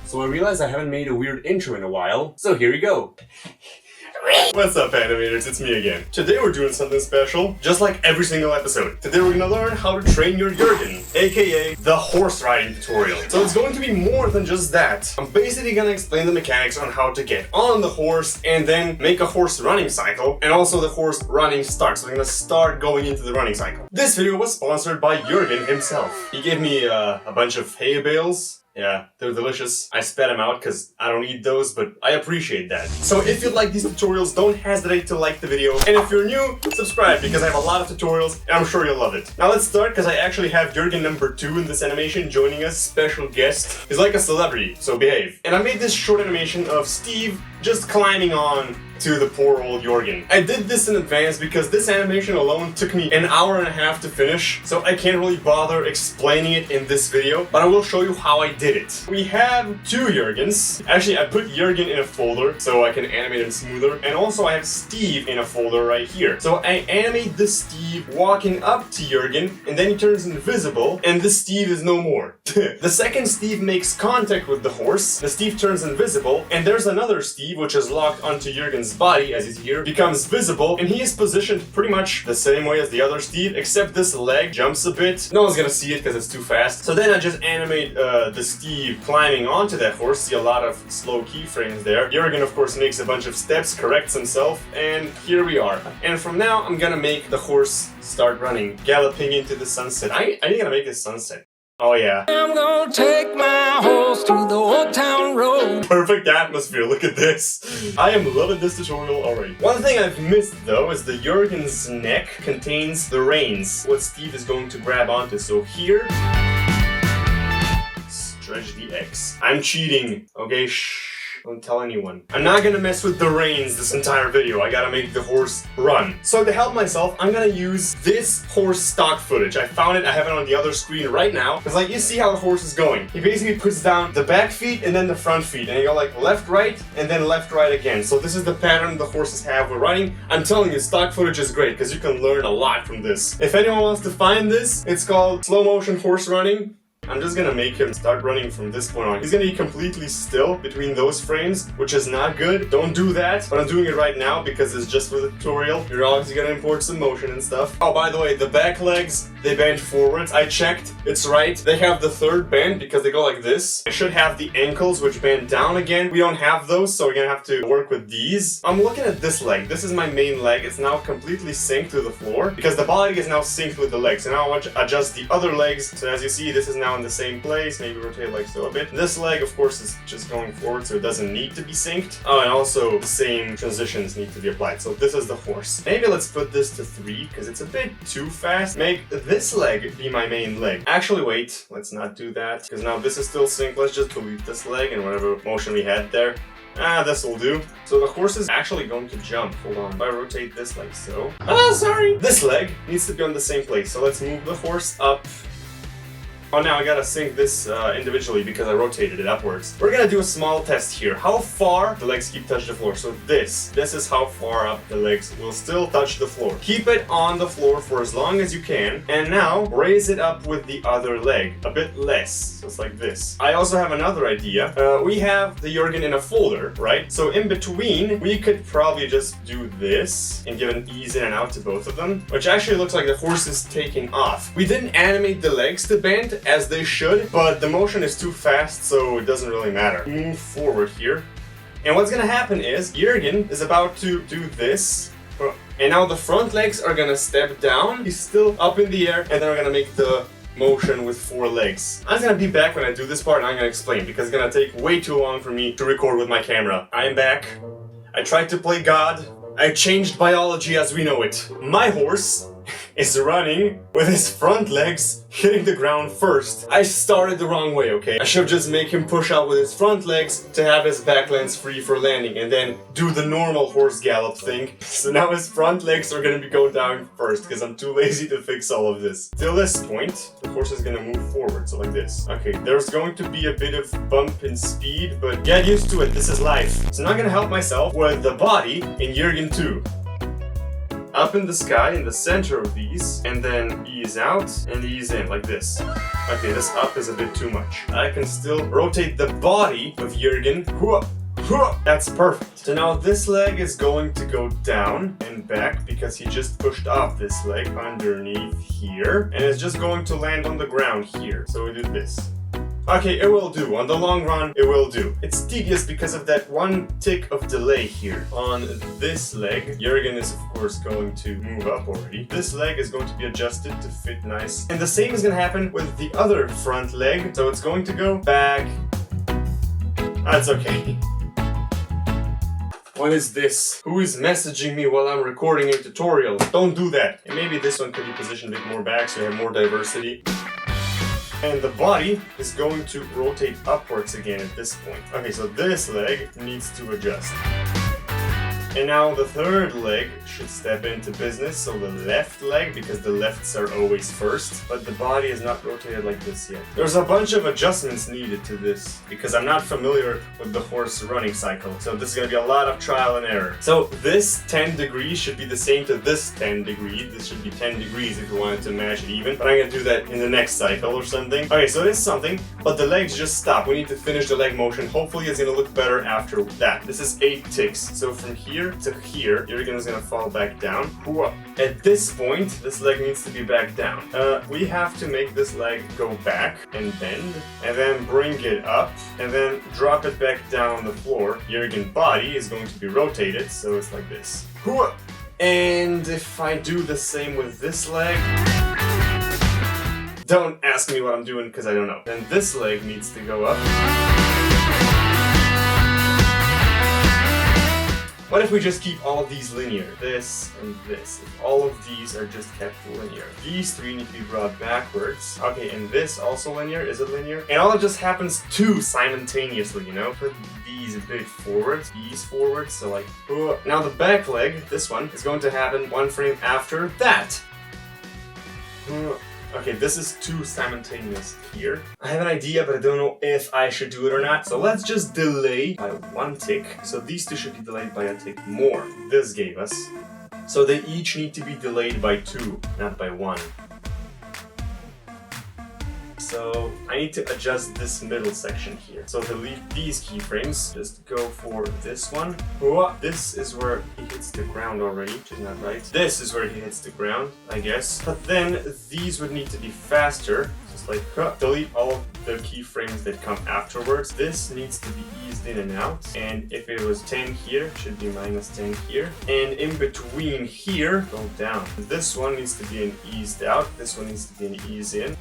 So I realized I haven't made a weird intro in a while, so here we go. What's up, animators? It's me again. Today we're doing something special, just like every single episode. Today we're gonna learn how to train your Joergen, aka the horse riding tutorial. So it's going to be more than just that. I'm basically gonna explain the mechanics on how to get on the horse and then make a horse running cycle, and also the horse running start. So we're gonna start going into the running cycle. This video was sponsored by Joergen himself. He gave me a bunch of hay bales. Yeah, they're delicious. I spat them out because I don't eat those, but I appreciate that. So if you like these tutorials, don't hesitate to like the video. And if you're new, subscribe because I have a lot of tutorials and I'm sure you'll love it. Now let's start because I actually have Joergen number 2 in this animation joining us, special guest. He's like a celebrity, so behave. And I made this short animation of Steve just climbing on to the poor old Joergen. I did this in advance because this animation alone took me an hour and a half to finish, so I can't really bother explaining it in this video, but I will show you how I did it. We have 2 Joergens. Actually, I put Joergen in a folder so I can animate him smoother, and also I have Steve in a folder right here. So I animate the Steve walking up to Joergen, and then he turns invisible, and the Steve is no more. The second Steve makes contact with the horse, the Steve turns invisible, and there's another Steve which is locked onto Joergen's body, as he's here, becomes visible, and he is positioned pretty much the same way as the other Steve, except this leg jumps a bit. No one's gonna see it because it's too fast. So then I just animate the Steve climbing onto that horse. See a lot of slow keyframes there. Joergen, of course, makes a bunch of steps, corrects himself, and here we are. And from now, I'm gonna make the horse start running, galloping into the sunset. I ain't gonna make this sunset. Oh yeah. I'm gonna take my horse to the old town road. Perfect atmosphere, look at this. I am loving this tutorial already. One thing I've missed though is the Joergen's neck contains the reins, what Steve is going to grab onto. So here, stretch the X. I'm cheating, okay? Shh. Don't tell anyone. I'm not gonna mess with the reins this entire video. I gotta make the horse run. So to help myself, I'm gonna use this horse stock footage. I found it, I have it on the other screen right now. Because like, you see how the horse is going. He basically puts down the back feet and then the front feet. And you go like left, right, and then left, right again. So this is the pattern the horses have when running. I'm telling you, stock footage is great because you can learn a lot from this. If anyone wants to find this, it's called slow motion horse running. I'm just gonna make him start running from this point on. He's gonna be completely still between those frames, which is not good. Don't do that, but I'm doing it right now because it's just for the tutorial. You're obviously gonna import some motion and stuff. Oh, by the way, the back legs, they bend forwards. I checked, it's right. They have the third bend because they go like this. I should have the ankles, which bend down again. We don't have those, so we're gonna have to work with these. I'm looking at this leg. This is my main leg. It's now completely synced to the floor because the body is now synced with the legs. So now I want to adjust the other legs. So as you see, this is now in the same place. Maybe rotate like so a bit. This leg, of course, is just going forward, so it doesn't need to be synced. Oh, and also the same transitions need to be applied. So this is the horse. Maybe let's put this to 3 because it's a bit too fast. Make this leg be my main leg. Actually, wait. Let's not do that because now this is still synced. Let's just delete this leg and whatever motion we had there. This will do. So the horse is actually going to jump. Hold on. If I rotate this like so. Oh, sorry. This leg needs to be on the same place. So let's move the horse up. Oh, now I gotta sync this individually because I rotated it upwards. We're gonna do a small test here. How far the legs keep touching the floor. So this is how far up the legs will still touch the floor. Keep it on the floor for as long as you can. And now raise it up with the other leg. A bit less. So it's like this. I also have another idea. We have the Joergen in a folder, right? So in between, we could probably just do this and give an ease in and out to both of them, which actually looks like the horse is taking off. We didn't animate the legs to bend as they should, but the motion is too fast, so it doesn't really matter. Move forward here. And what's gonna happen is Joergen is about to do this. And now the front legs are gonna step down. He's still up in the air, and then we're gonna make the motion with 4 legs. I'm gonna be back when I do this part and I'm gonna explain because it's gonna take way too long for me to record with my camera. I am back. I tried to play God. I changed biology as we know it. My horse is running with his front legs hitting the ground first. I started the wrong way, okay? I should just make him push out with his front legs to have his back legs free for landing and then do the normal horse gallop thing. So now his front legs are gonna go down first because I'm too lazy to fix all of this. Till this point, the horse is gonna move forward, so like this. Okay, there's going to be a bit of bump in speed, but get used to it, this is life. So now I'm gonna help myself with the body in Joergen 2. up in the sky in the center of these, and then ease out and ease in like this. Okay, this up is a bit too much. I can still rotate the body of Joergen. That's perfect. So now this leg is going to go down and back because he just pushed off this leg underneath here, and it's just going to land on the ground here. So we do this. Okay, it will do. On the long run, it will do. It's tedious because of that one tick of delay here. On this leg, Joergen is of course going to move up already. This leg is going to be adjusted to fit nice. And the same is going to happen with the other front leg. So it's going to go back. That's okay. What is this? Who is messaging me while I'm recording a tutorial? Don't do that. And maybe this one could be positioned a bit more back so you have more diversity. And the body is going to rotate upwards again at this point. Okay, so this leg needs to adjust. And now the third leg should step into business, so the left leg, because the lefts are always first, but the body is not rotated like this yet. There's a bunch of adjustments needed to this, because I'm not familiar with the horse running cycle, so this is going to be a lot of trial and error. So this 10 degrees should be the same to this 10 degrees. This should be 10 degrees if you wanted to match it even, but I'm going to do that in the next cycle or something. Okay, so it is something, but the legs just stop. We need to finish the leg motion. Hopefully it's going to look better after that. This is 8 ticks, so from here to here, Joergen is gonna fall back down. At this point, this leg needs to be back down. We have to make this leg go back and bend, and then bring it up, and then drop it back down on the floor. Joergen's body is going to be rotated, so it's like this. And if I do the same with this leg, don't ask me what I'm doing because I don't know. Then this leg needs to go up. What if we just keep all of these linear? This and this. If all of these are just kept linear. These three need to be brought backwards. Okay, and this also linear? Is it linear? And all it just happens two simultaneously, you know? Put these a bit forwards, these forwards, so like... Now the back leg, this one, is going to happen one frame after that. Okay, this is two simultaneous here. I have an idea, but I don't know if I should do it or not. So let's just delay by one tick. So these two should be delayed by a tick more. This gave us. So they each need to be delayed by 2, not by 1. So I need to adjust this middle section here. So to leave these keyframes, just go for this one. This is where he hits the ground already, which is not right. This is where he hits the ground, I guess. But then these would need to be faster. Just like delete all of the keyframes that come afterwards. This needs to be eased in and out. And if it was 10 here, it should be minus 10 here. And in between here, go down. This one needs to be an eased out. This one needs to be an ease in.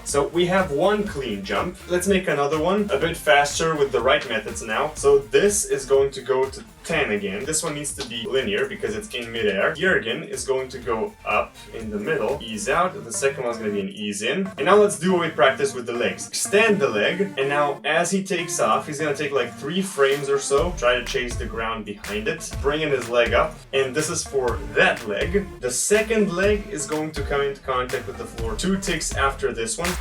So we have one clean jump. Let's make another one a bit faster with the right methods now. So this is going to go to 10 again. This one needs to be linear because it's in midair. Joergen is going to go up in the middle, ease out. The second one's going to be an ease in. And now let's do what we practiced with the legs. Extend the leg, and now as he takes off, he's going to take like 3 frames or so. Try to chase the ground behind it. Bring in his leg up. And this is for that leg. The second leg is going to come into contact with the floor 2 ticks after this one.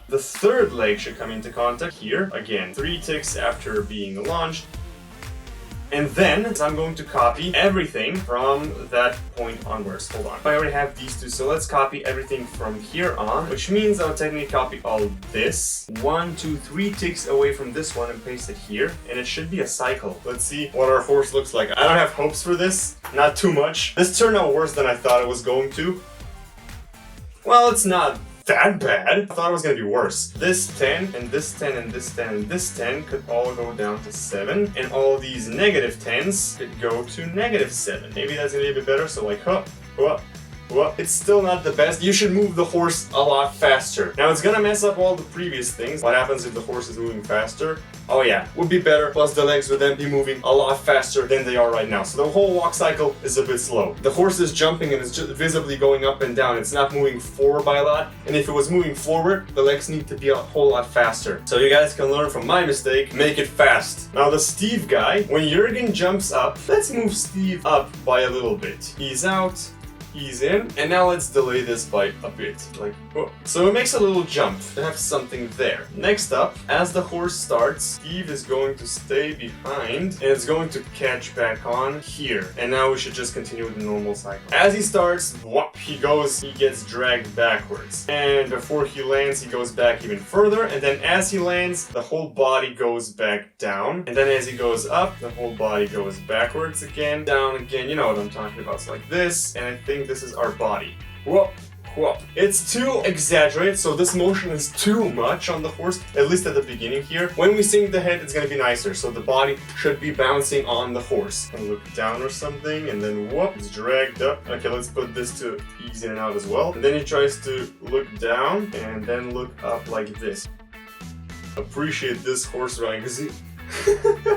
The third leg should come into contact here. Again, 3 ticks after being launched. And then I'm going to copy everything from that point onwards. Hold on. I already have these two, so let's copy everything from here on, which means I'll technically copy all this 1, 2, 3 ticks away from this one and paste it here. And it should be a cycle. Let's see what our horse looks like. I don't have hopes for this. Not too much. This turned out worse than I thought it was going to. Well, it's not that bad. I thought it was gonna be worse. This 10 and this 10 and this 10 and this 10 could all go down to 7, and all these negative 10s could go to -7. Maybe that's gonna be a bit better. So like, it's still not the best. You should move the horse a lot faster. Now it's gonna mess up all the previous things. What happens if the horse is moving faster? Oh yeah, would be better. Plus the legs would then be moving a lot faster than they are right now. So the whole walk cycle is a bit slow. The horse is jumping and it's just visibly going up and down. It's not moving forward by a lot. And if it was moving forward, the legs need to be a whole lot faster. So you guys can learn from my mistake, make it fast. Now the Steve guy, when Joergen jumps up, let's move Steve up by a little bit. Ease out. ease in, and now let's delay this by a bit, like, whoa. So it makes a little jump to have something there. Next up, as the horse starts, Steve is going to stay behind, and it's going to catch back on here. And now we should just continue with the normal cycle. As he starts, whoop, he gets dragged backwards. And before he lands, he goes back even further, and then as he lands, the whole body goes back down. And then as he goes up, the whole body goes backwards again, down again, you know what I'm talking about. It's like this, and I think this is our body. Whoop. Whoop. It's too exaggerated, so this motion is too much on the horse, at least at the beginning here. When we sink the head, it's gonna be nicer, so the body should be bouncing on the horse. And look down or something, and then whoop, it's dragged up. Okay, let's put this to ease in and out as well. And then he tries to look down, and then look up like this. Appreciate this horse riding, because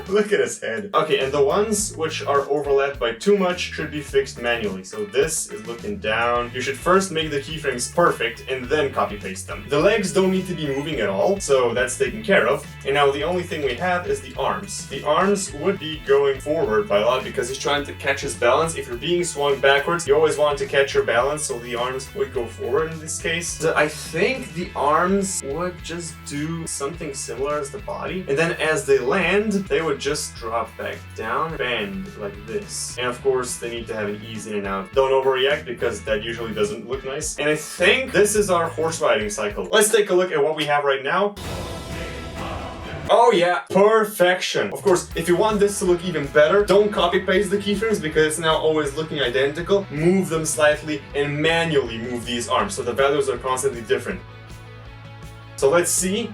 look at his head. Okay, and the ones which are overlapped by too much should be fixed manually. So this is looking down. You should first make the keyframes perfect and then copy paste them. The legs don't need to be moving at all, so that's taken care of. And now the only thing we have is the arms. The arms would be going forward by a lot because he's trying to catch his balance. If you're being swung backwards, you always want to catch your balance, so the arms would go forward in this case. So I think the arms would just do something similar as the body. And then as they land, they would just drop back down, bend like this. And of course, they need to have an ease in and out. Don't overreact because that usually doesn't look nice. And I think this is our horse riding cycle. Let's take a look at what we have right now. Oh yeah, perfection. Of course, if you want this to look even better, don't copy paste the keyframes because it's now always looking identical. Move them slightly and manually move these arms so the values are constantly different. So let's see.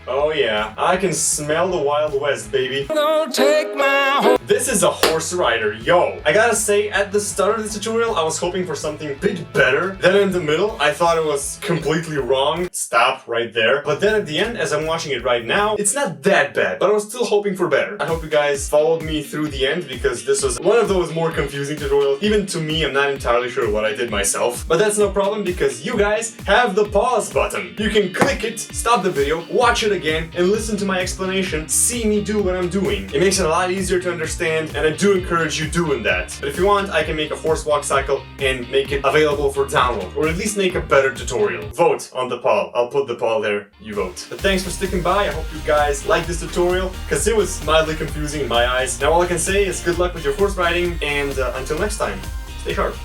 Oh yeah, I can smell the Wild West, baby. Don't take my This is a horse rider, yo. I gotta say, at the start of this tutorial, I was hoping for something a bit better. Then in the middle, I thought it was completely wrong. Stop right there. But then at the end, as I'm watching it right now, it's not that bad, but I was still hoping for better. I hope you guys followed me through the end because this was one of those more confusing tutorials. Even to me, I'm not entirely sure what I did myself. But that's no problem because you guys have the pause button. You can click it, stop the video, watch it again, and listen to my explanation, see me do what I'm doing. It makes it a lot easier to understand, and I do encourage you doing that. But if you want, I can make a horse walk cycle and make it available for download, or at least make a better tutorial. Vote on the poll. I'll put the poll there, you vote. But thanks for sticking by. I hope you guys liked this tutorial, because it was mildly confusing in my eyes. Now all I can say is good luck with your horse riding, and until next time, stay sharp.